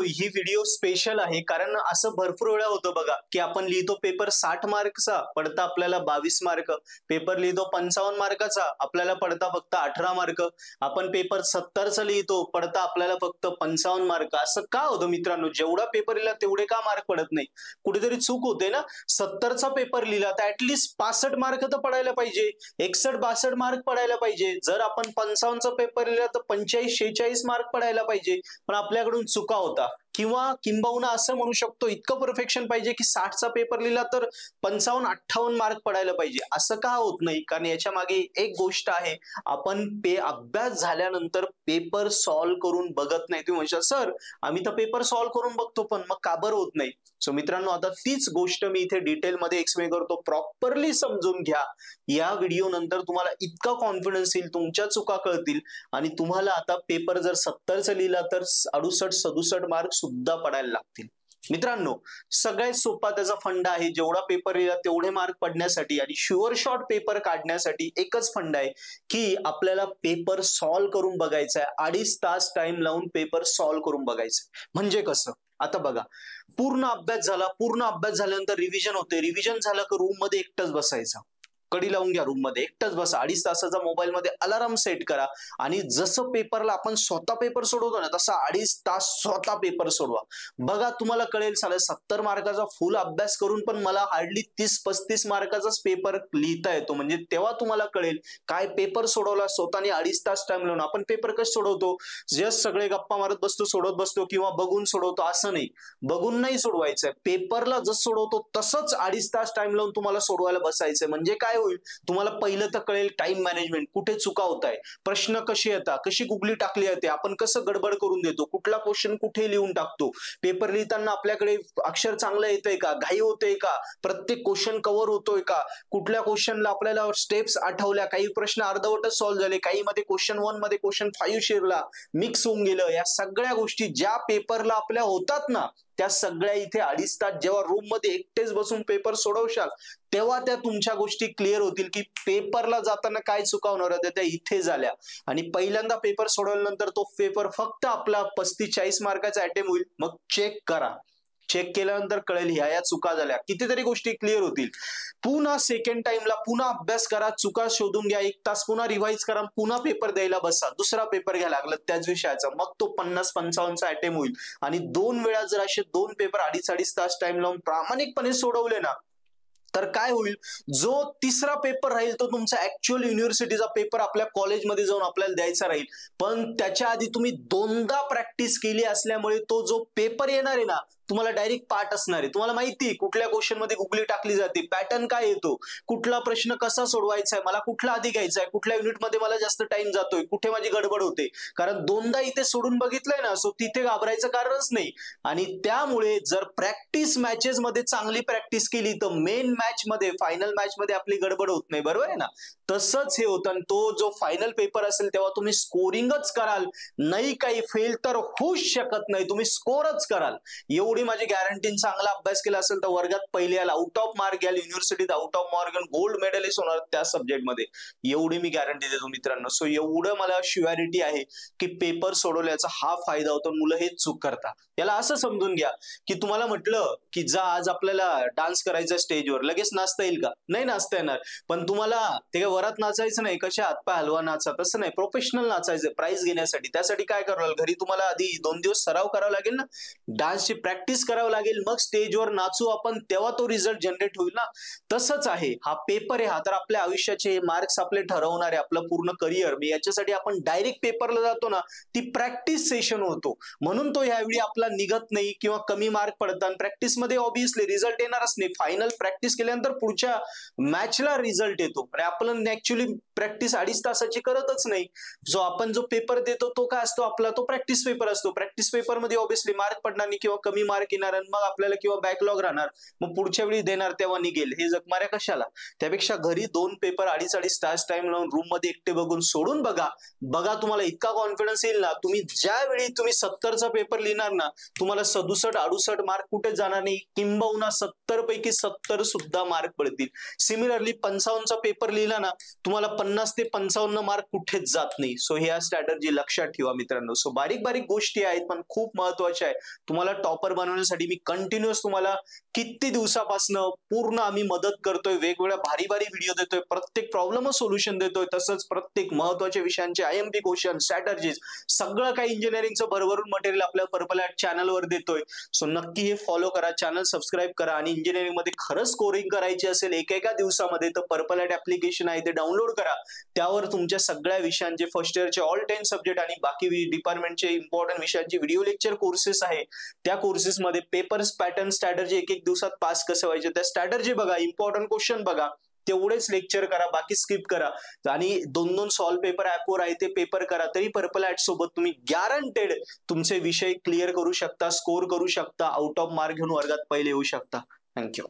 ही video special आहे कारण असं भरपूर वेळा होतं बघा की आपण लिहितो पेपर 60 मार्कचा पडता आपल्याला 22 मार्क, पेपर लिहितो 55 मार्काचा आपल्याला पडता फक्त 18 मार्क, आपण पेपर 70चा लिहितो पडता आपल्याला फक्त 55 मार्क. असं का होतं मित्रांनो? जेवढा पेपर लिहिला तेवढे का मार्क पडत नाही? कुठेतरी चूक होते ना. 70चा पेपर लिहिला तर ऍटलीस्ट 65 मार्क तर पडायला पाहिजे, 61-62 मार्क पडायला पाहिजे. जर आपण 55चा पेपर लिहिला तर 45-46 मार्क पडायला पाहिजे. पण आपल्याकडून चुका होता किंवा किंबहुना असं म्हणू शकतो इतकं परफेक्शन पाहिजे की 60चा पेपर लिहिला तर 55-58 मार्क पडायला पाहिजे. असं का होत नाही? कारण याच्या मागे एक गोष्ट आहे, आपण अभ्यास झाल्यानंतर पेपर सॉल्व्ह करून बघत नाही. तुम्ही म्हणशाल सर आम्ही तर पेपर सॉल्व्ह करून बघतो पण मग का बरं होत नाही? सो मित्रांनो आता तीच गोष्ट मी इथे डिटेलमध्ये एक्सप्लेन करतो, प्रॉपरली समजून घ्या. या व्हिडिओ नंतर तुम्हाला इतका कॉन्फिडन्स येईल, तुमच्या चुका कळतील आणि तुम्हाला आता पेपर जर 70चा लिहिला तर 68-67 मार्क सुद्धा पडायला लागतील. मित्रांनो सगळ्यात सोपा त्याचा फंडा आहे, जेवढा पेपर लिहिला तेवढे मार्क पडण्यासाठी आणि शुअर शॉट पेपर काढण्यासाठी एकच फंडा आहे की आपल्याला पेपर सॉल्व्ह करून बघायचा आहे. 2.5 तास टाइम लावून पेपर सॉल्व्ह करून बघायचं. म्हणजे कसं? आता बघा, पूर्ण अभ्यास झाल्यानंतर रिव्हिजन होते, रिव्हिजन झालं की रूम मध्ये एकटंच बसायचं, कडी लावून घ्या, रूम मध्ये एकटंच बसा, 2.5 तासाचा मोबाईल मध्ये अलार्म सेट करा आणि जसं पेपरला आपण स्वतः पेपर सोडवतो ना तसा 2.5 तास स्वतः पेपर सोडवा. बघा तुम्हाला कळेल, 70 मार्काचा फुल अभ्यास करून पण मला हार्डली 30-35 मार्काचाच पेपर लिहिता येतो. म्हणजे तेव्हा तुम्हाला कळेल काय पेपर सोडवला स्वतःने 2.5 तास टाइम लावून. आपण पेपर कसं सोडवतो? जस्ट सगळे गप्पा मारत बसतो, सोडवत बसतो किंवा बघून सोडवतो, असं नाही. बघून नाही सोडवायचंय, पेपरला जसं सोडवतो तसंच 2.5 तास टाइम लावून तुम्हाला सोडवायला बसायचंय. म्हणजे काय होईल? तुम्हाला पहिलं तर कळेल टाइम मॅनेजमेंट, कुठे चुका होत आहे, प्रश्न कसे येतात, कशी गुगली टाकली जाते, आपण कसं गडबड करून देतो, कुठला क्वेश्चन कुठे लिहून टाकतो, पेपर लिहिताना आपल्याकडे अक्षर चांगलं येतंय का, घाई होतोय का, प्रत्येक क्वेश्चन कव्हर होतोय का, कुठल्या क्वेश्चनला आपल्याला स्टेप्स आठवल्या, काही प्रश्न अर्धवटच सॉल्व्ह झाले, काही मध्ये क्वेश्चन 1 मध्ये क्वेश्चन 5 शिरला, मिक्स होऊन गेलं. या सगळ्या गोष्टी ज्या पेपरला आपल्या होतात ना त्या सगळ्या इथे 2.5 तास जेव्हा रूम मध्ये एकटेच बसून पेपर सोडवशाल तेव्हा त्या तुमच्या गोष्टी क्लिअर होतील की पेपरला जाताना काय चुका होणार होत्या त्या इथे झाल्या. आणि पहिल्यांदा पेपर सोडवल्यानंतर तो पेपर फक्त आपला 35-40 मार्काचा अटेम्प्ट होईल. मग चेक करा, चेक केल्यानंतर कळेल ह्या चुका झाल्या, कितीतरी गोष्टी क्लिअर होतील. पुन्हा सेकंड टाइमला पुन्हा अभ्यास करा, चुका शोधून घ्या, 1 तास पुन्हा रिवाइज करा, पुन्हा पेपर द्यायला बसा, दुसरा पेपर घ्यायला लागला त्याच विषयाचा, मग तो 50-55चा अटेम्प्ट होईल. आणि 2 वेळा जर असे 2 पेपर 2.5 तास टाइम लावून प्रामाणिकपणे सोडवले ना तर काय होईल? जो तिसरा पेपर राहील तो तुमचा ऍक्च्युअल युनिव्हर्सिटीचा पेपर आपल्या कॉलेजमध्ये जाऊन आपल्याला द्यायचा राहील. पण त्याच्या आधी तुम्ही 2दा प्रॅक्टिस केली असल्यामुळे तो जो पेपर येणार आहे ना तुम्हाला डायरेक्ट पाठ असणार आहे. तुम्हाला माहिती कुठल्या क्वेश्चन मध्ये गुगली टाकली जाते, पॅटर्न काय येतो, कुठला प्रश्न कसा सोडवायचा आहे, मला कुठला आधी घ्यायचा आहे, कुठल्या युनिटमध्ये मला जास्त टाइम जातोय, कुठे माझी गडबड होते. कारण 2दा इथे सोडून बघितलंय ना, सो तिथे घाबरायचं कारणच नाही. आणि त्यामुळे जर प्रॅक्टिस मॅचेस मध्ये चांगली प्रॅक्टिस केली तर मेन मॅच मध्ये, फायनल मॅच मध्ये आपली गडबड होत नाही. बरोबर आहे ना? तसंच हे होतं. तो जो फायनल पेपर असेल तेव्हा तुम्ही स्कोरिंगच कराल, नाही काही फेल तर होऊच शकत नाही, तुम्ही स्कोरच कराल. एवढी माझी गॅरंटी. चांगला अभ्यास केला असेल तर वर्गात पहिले याल, आउट ऑफ मार्क घ्याल, युनिव्हर्सिटीत out of mark gold medalist होणार त्या सब्जेक्टमध्ये, एवढी मी गॅरंटी देतो मित्रांनो. सो एवढं मला शुअरिटी आहे की पेपर सोडवल्याचा हा फायदा होतो. मुलं हेच चूक करतात. याला असं समजून घ्या की तुम्हाला म्हटलं की जा आज आपल्याला डान्स करायचा स्टेजवर, लगेच नाचता येईल का? नाही नाचता येणार. पण तुम्हाला ते वरात नाचायचं नाही, कशा हातपाय हलवा नाचा, तसं नाही, प्रोफेशनल नाचायचं प्राइज घेण्यासाठी. त्यासाठी काय करावं लागेल? घरी तुम्हाला आधी 2 दिवस सराव करावा लागेल ना, डान्सची प्रॅक्टिस करावं लागेल, मग स्टेजवर नाचू आपण, तेव्हा तो रिझल्ट जनरेट होईल ना. तसंच आहे हा पेपर आहे, हा तर आपल्या आयुष्याचे मार्क्स आपले ठरवणार आहे, आपलं पूर्ण करिअर. याच्यासाठी आपण डायरेक्ट पेपरला जातो ना, ती प्रॅक्टिस सेशन होतो, म्हणून तो ह्यावेळी आपला निघत नाही किंवा कमी मार्क पडतात. प्रॅक्टिस मध्ये ऑब्व्हियसली रिझल्ट येणारच नाही. फायनल प्रॅक्टिस केल्यानंतर पुढच्या मॅचला रिझल्ट येतो. आणि आपण ऍक्च्युअली प्रॅक्टिस 2.5 तासाची करतच नाही. जो आपण जो पेपर देतो तो काय असतो आपला, तो प्रॅक्टिस पेपर असतो. प्रॅक्टिस पेपर मध्ये ऑब्व्हियसली मार्क पडणार नाही किंवा कमी मार्क येणार आणि मग आपल्याला किंवा बॅकलॉग राहणार, मग पुढच्या वेळी देणार तेव्हा निघेल, हे जगमाऱ्या कशाला? त्यापेक्षा घरी 2 पेपर 2.5 तास टाइम लावून रूम मध्ये एकटे बघून सोडून बघा. तुम्हाला इतका कॉन्फिडन्स येईल ना, तुम्ही ज्यावेळी तुम्ही 70चा पेपर लिहिणार ना, तुम्हाला 67-68 मार्क कुठेच जाणार नाही, किंबहुना 70 पैकी 70 सुद्धा मार्क पडतील. सिमिलरली 55चा पेपर लिहिला ना, तुम्हाला 50 ते 55 मार्क कुठेच जात नाही. सो ह्या स्ट्रॅटर्जी लक्षात ठेवा मित्रांनो. सो बारीक बारीक गोष्टी आहेत पण खूप महत्वाच्या आहे. तुम्हाला टॉपर बनवण्यासाठी मी कंटिन्युअस तुम्हाला किती दिवसापासून पूर्ण आम्ही मदत करतोय, वेगवेगळ्या भारी भारी व्हिडिओ देतोय, प्रत्येक प्रॉब्लेम सोल्युशन देतोय, तसंच प्रत्येक महत्वाच्या विषयांचे IMP क्वेश्चन, स्ट्रॅटर्जीज, सगळं काही इंजिनिअरिंगचं भरभरून मटेरियल आपल्या पर्पल ॲट चॅनलवर देतोय. सो नक्की हे फॉलो करा, चॅनल सबस्क्राईब करा आणि इंजिनिअरिंग मध्ये खरंच स्कोरिंग करायची असेल एका दिवसामध्ये तर पर्पल ॲट ऍप्लिकेशन आहे ते डाउनलोड करा. त्यावर तुमच्या सगळ्या विषयांचे फर्स्ट इयरचे ऑल 10 सब्जेक्ट आणि बाकी डिपार्टमेंटचे इम्पॉर्टंट विषयांचे व्हिडिओ लेक्चर कोर्सेस आहे. त्या कोर्सेसमध्ये पेपर्स, पॅटर्न, स्ट्रॅटर्जी एक दिवसात पास कसं व्हायचे त्या स्ट्रॅटर्जी बघा, इम्पॉर्टंट क्वेश्चन बघा, तेवढेच लेक्चर करा, बाकी स्किप करा आणि 2-2 सॉल्व पेपर ऍपवर आहे ते पेपर करा. तरी पर्पल ॲट सोबत तुम्ही गॅरंटेड तुमचे विषय क्लिअर करू शकता, स्कोर करू शकता, आउट ऑफ मार्क घेऊन वर्गात पहिले येऊ शकता. थँक्यू.